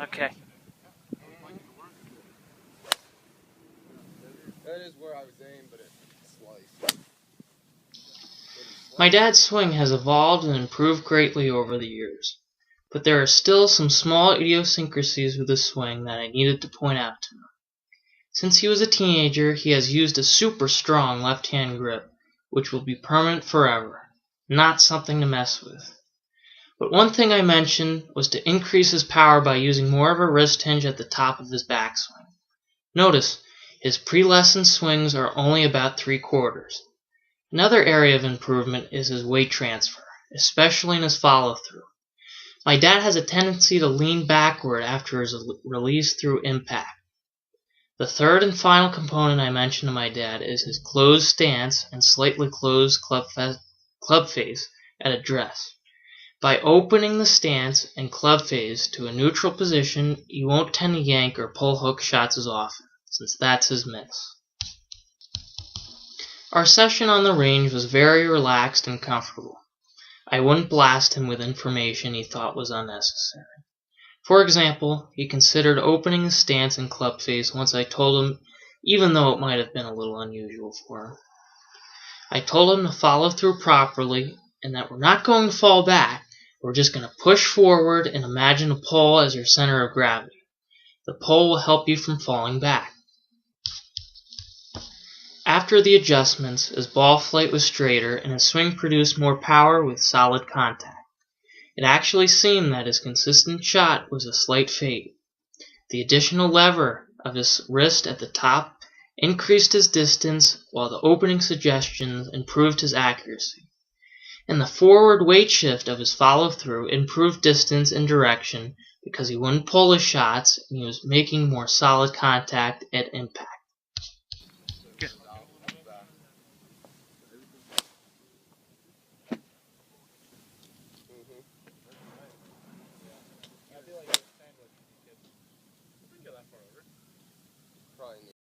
Okay. That is where I was aimed, but it sliced. My dad's swing has evolved and improved greatly over the years, but there are still some small idiosyncrasies with his swing that I needed to point out to him. Since he was a teenager, he has used a super strong left-hand grip, which will be permanent forever, not something to mess with. But one thing I mentioned was to increase his power by using more of a wrist hinge at the top of his backswing. Notice, his pre-lesson swings are only about 3/4. Another area of improvement is his weight transfer, especially in his follow-through. My dad has a tendency to lean backward after his release through impact. The third and final component I mentioned to my dad is his closed stance and slightly closed club face at address. By opening the stance and club face to a neutral position, you won't tend to yank or pull hook shots as often, since that's his miss. Our session on the range was very relaxed and comfortable. I wouldn't blast him with information he thought was unnecessary. For example, he considered opening his stance and club face once I told him, even though it might have been a little unusual for him. I told him to follow through properly and that we're not going to fall back, we're just going to push forward and imagine a pole as your center of gravity. The pole will help you from falling back. After the adjustments, his ball flight was straighter and his swing produced more power with solid contact. It actually seemed that his consistent shot was a slight fade. The additional lever of his wrist at the top increased his distance, while the opening suggestions improved his accuracy. And the forward weight shift of his follow-through improved distance and direction because he wouldn't pull his shots and he was making more solid contact at impact.